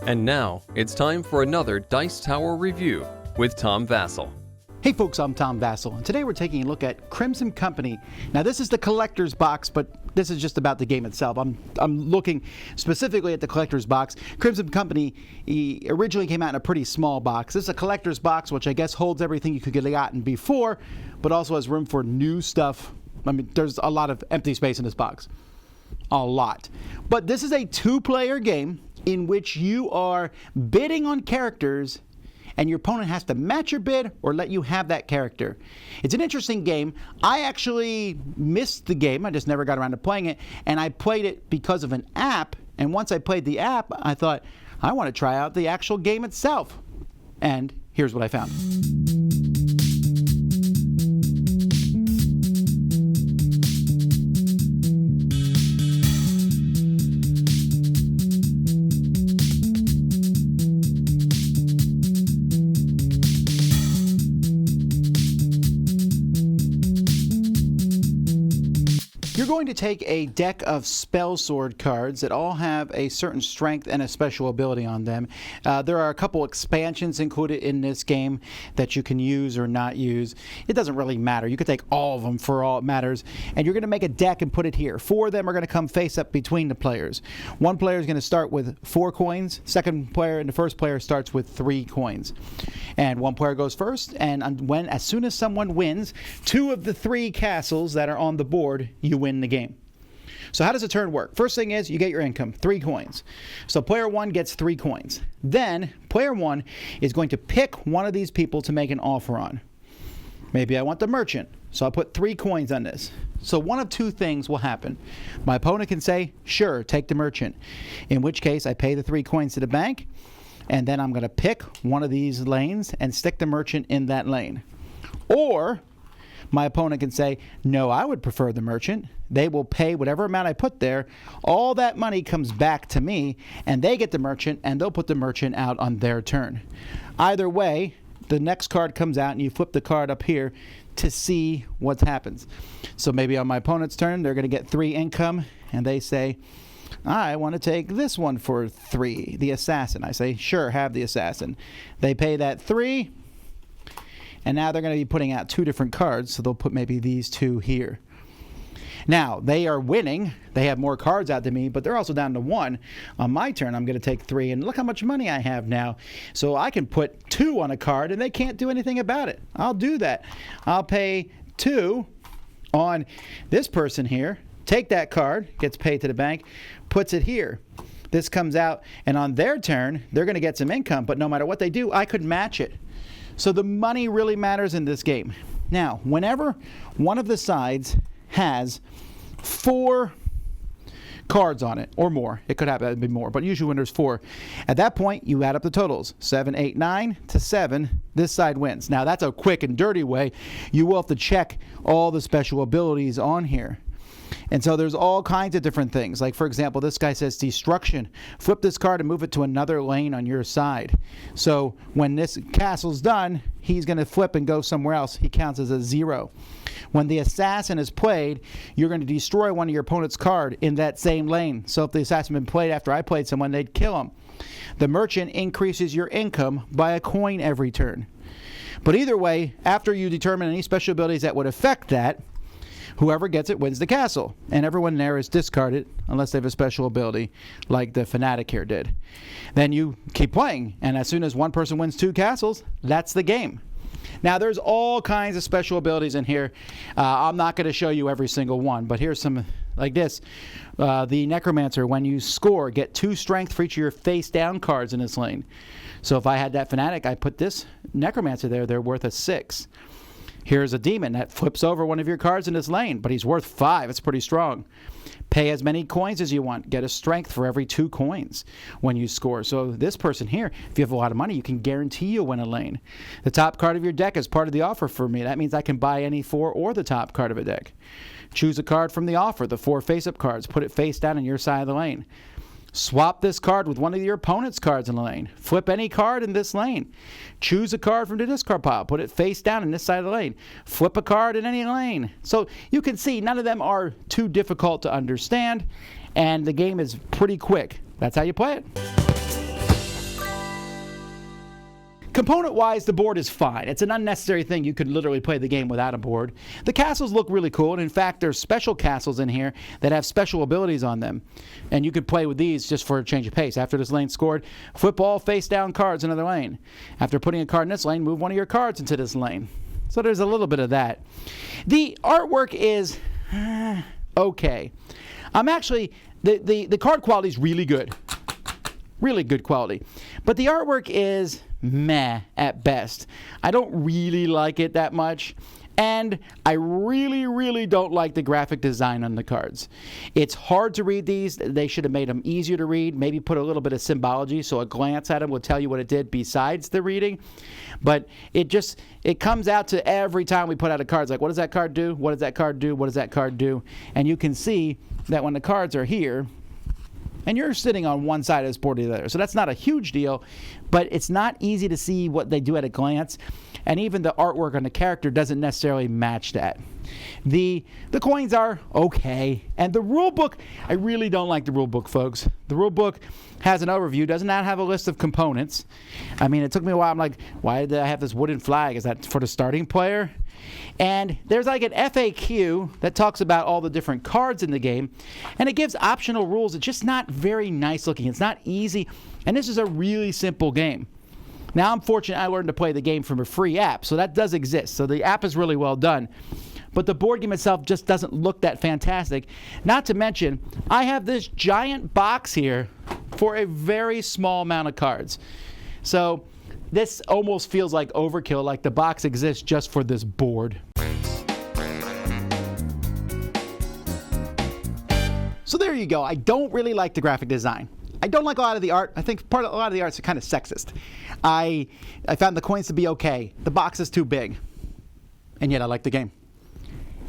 And now, it's time for another Dice Tower review with Tom Vasel. Hey folks, I'm Tom Vasel, and today we're taking a look at Crimson Company. Now this is the collector's box, but this is just about the game itself. I'm looking specifically at the collector's box. Crimson Company originally came out in a pretty small box. This is a collector's box, which I guess holds everything you could have gotten before, but also has room for new stuff. I mean, there's a lot of empty space in this box. A lot. But this is a two-player game in which you are bidding on characters and your opponent has to match your bid or let you have that character. It's an interesting game. I actually missed the game. I just never got around to playing it, and I played it because of an app, and once I played the app, I thought, I want to try out the actual game itself. And here's what I found. You're going to take a deck of spell sword cards that all have a certain strength and a special ability on them. There are a couple expansions included in this game that you can use or not use. It doesn't really matter. You could take all of them for all it matters. And you're going to make a deck and put it here. 4 of them are going to come face up between the players. One player is going to start with 4 coins. Second player and the first player starts with 3 coins. And one player goes first, and as soon as someone wins 2 of the 3 castles that are on the board, you win the game. So how does a turn work? First thing is you get your income, 3 coins. So player 1 gets 3 coins. Then player 1 is going to pick one of these people to make an offer on. Maybe I want the merchant, so I'll put 3 coins on this. So one of 2 things will happen. My opponent can say, sure, take the merchant. In which case I pay the 3 coins to the bank, and then I'm going to pick one of these lanes and stick the merchant in that lane. Or my opponent can say, no, I would prefer the merchant. They will pay whatever amount I put there. All that money comes back to me, and they get the merchant, and they'll put the merchant out on their turn. Either way, the next card comes out, and you flip the card up here to see what happens. So maybe on my opponent's turn, they're going to get 3 income, and they say, I want to take this one for 3, the assassin. I say, sure, have the assassin. They pay that 3, and now they're going to be putting out 2 different cards, so they'll put maybe these 2 here. Now, they are winning. They have more cards out than me, but they're also down to 1. On my turn, I'm going to take 3, and look how much money I have now. So I can put 2 on a card, and they can't do anything about it. I'll do that. I'll pay 2 on this person here. Take that card, gets paid to the bank, puts it here. This comes out, and on their turn, they're going to get some income, but no matter what they do, I could match it. So the money really matters in this game. Now, whenever one of the sides has 4 cards on it, or more, it could happen to be more, but usually when there's 4, at that point, you add up the totals. 7, 8, 9 to 7, this side wins. Now, that's a quick and dirty way. You will have to check all the special abilities on here. And so there's all kinds of different things. Like, for example, this guy says destruction. Flip this card and move it to another lane on your side. So when this castle's done, he's going to flip and go somewhere else. He counts as a 0. When the assassin is played, you're going to destroy one of your opponent's card in that same lane. So if the assassin had been played after I played someone, they'd kill him. The merchant increases your income by a coin every turn. But either way, after you determine any special abilities that would affect that, whoever gets it wins the castle, and everyone there is discarded unless they have a special ability like the fanatic here did. Then you keep playing, and as soon as one person wins 2 castles, that's the game. Now there's all kinds of special abilities in here. I'm not going to show you every single one, but here's some like this. The Necromancer, when you score, get 2 strength for each of your face down cards in this lane. So if I had that fanatic, I put this Necromancer there, they're worth a 6. Here's a demon that flips over one of your cards in his lane, but he's worth 5. It's pretty strong. Pay as many coins as you want. Get a strength for every 2 coins when you score. So this person here, if you have a lot of money, you can guarantee you'll win a lane. The top card of your deck is part of the offer for me. That means I can buy any 4 or the top card of a deck. Choose a card from the offer, the 4 face-up cards. Put it face down on your side of the lane. Swap this card with one of your opponent's cards in the lane. Flip any card in this lane. Choose a card from the discard pile. Put it face down in this side of the lane. Flip a card in any lane. So you can see none of them are too difficult to understand, and the game is pretty quick. That's how you play it. Component-wise, the board is fine. It's an unnecessary thing. You could literally play the game without a board. The castles look really cool, and in fact, there's special castles in here that have special abilities on them. And you could play with these just for a change of pace. After this lane scored, football face-down cards, another lane. After putting a card in this lane, move one of your cards into this lane. So there's a little bit of that. The artwork is okay. The card quality is really good. Really good quality. But the artwork is meh at best. I don't really like it that much. And I really, really don't like the graphic design on the cards. It's hard to read these. They should have made them easier to read. Maybe put a little bit of symbology so a glance at them will tell you what it did besides the reading. But it comes out to every time we put out a card. It's like, what does that card do? What does that card do? What does that card do? And you can see that when the cards are here, and you're sitting on one side of this board or the other. So that's not a huge deal, but it's not easy to see what they do at a glance. And even the artwork on the character doesn't necessarily match that. The coins are okay. And the rule book, I really don't like the rule book, folks. The rule book has an overview, does not have a list of components. I mean, it took me a while. I'm like, why did I have this wooden flag? Is that for the starting player? And there's like an FAQ that talks about all the different cards in the game, and it gives optional rules. It's just not very nice looking. It's not easy, and this is a really simple game. Now, I'm fortunate I learned to play the game from a free app, so that does exist. So the app is really well done. But the board game itself just doesn't look that fantastic. Not to mention, I have this giant box here for a very small amount of cards. So this almost feels like overkill, like the box exists just for this board. So there you go. I don't really like the graphic design. I don't like a lot of the art. I think a lot of the arts are kind of sexist. I found the coins to be okay. The box is too big. And yet I like the game.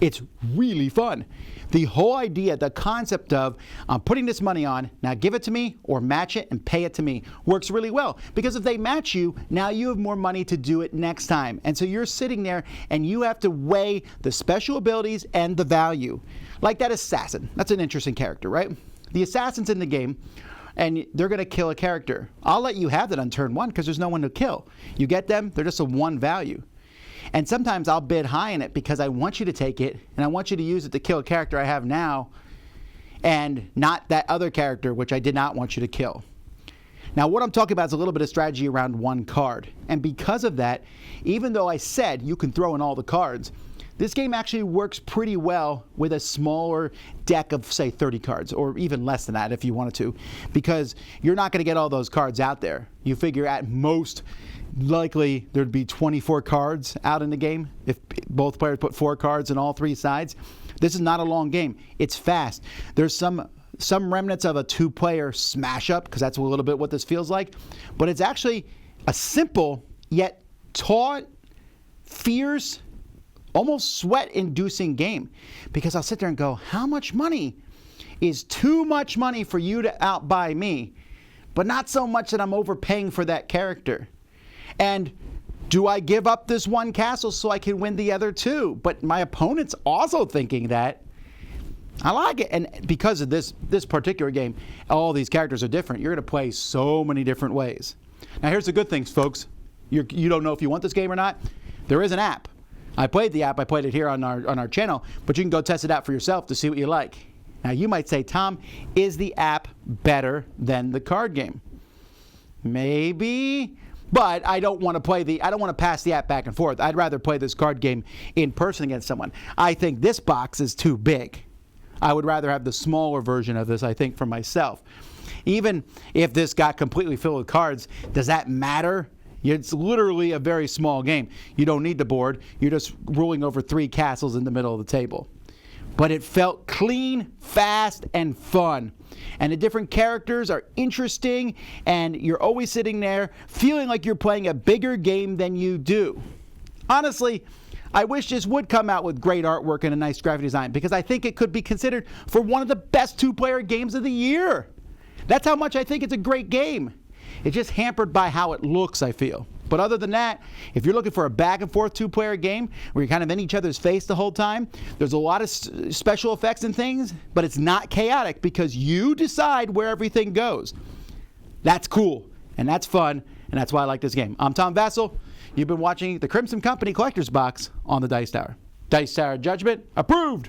It's really fun. The whole idea, the concept of I'm putting this money on, now give it to me or match it and pay it to me works really well. Because if they match you, now you have more money to do it next time. And so you're sitting there and you have to weigh the special abilities and the value. Like that assassin. That's an interesting character, right? The assassins in the game, and they're going to kill a character. I'll let you have that on turn one because there's no one to kill. You get them, they're just a one value. And sometimes I'll bid high in it because I want you to take it, and I want you to use it to kill a character I have now, and not that other character which I did not want you to kill. Now what I'm talking about is a little bit of strategy around one card. And because of that, even though I said you can throw in all the cards, this game actually works pretty well with a smaller deck of, say, 30 cards, or even less than that if you wanted to, because you're not going to get all those cards out there. You figure at most, likely there'd be 24 cards out in the game if both players put 4 cards on all 3 sides. This is not a long game. It's fast. There's some remnants of a 2-player smash-up, because that's a little bit what this feels like, but it's actually a simple yet taut, fierce, almost sweat-inducing game, because I'll sit there and go, how much money is too much money for you to outbuy me, but not so much that I'm overpaying for that character? And do I give up this one castle so I can win the other 2? But my opponent's also thinking that. I like it. And because of this particular game, all these characters are different. You're going to play so many different ways. Now here's the good things, folks. You don't know if you want this game or not. There is an app. I played the app. I played it here on our channel, but you can go test it out for yourself to see what you like. Now you might say, Tom, is the app better than the card game? Maybe, but I don't want to pass the app back and forth. I'd rather play this card game in person against someone. I think this box is too big. I would rather have the smaller version of this, I think, for myself. Even if this got completely filled with cards, does that matter? It's literally a very small game. You don't need the board. You're just ruling over 3 castles in the middle of the table. But it felt clean, fast, and fun. And the different characters are interesting, and you're always sitting there feeling like you're playing a bigger game than you do. Honestly, I wish this would come out with great artwork and a nice graphic design, because I think it could be considered for one of the best 2-player games of the year. That's how much I think it's a great game. It's just hampered by how it looks, I feel. But other than that, if you're looking for a back-and-forth 2-player game where you're kind of in each other's face the whole time, there's a lot of special effects and things, but it's not chaotic because you decide where everything goes. That's cool, and that's fun, and that's why I like this game. I'm Tom Vasel. You've been watching the Crimson Company Collector's Box on the Dice Tower. Dice Tower judgment approved.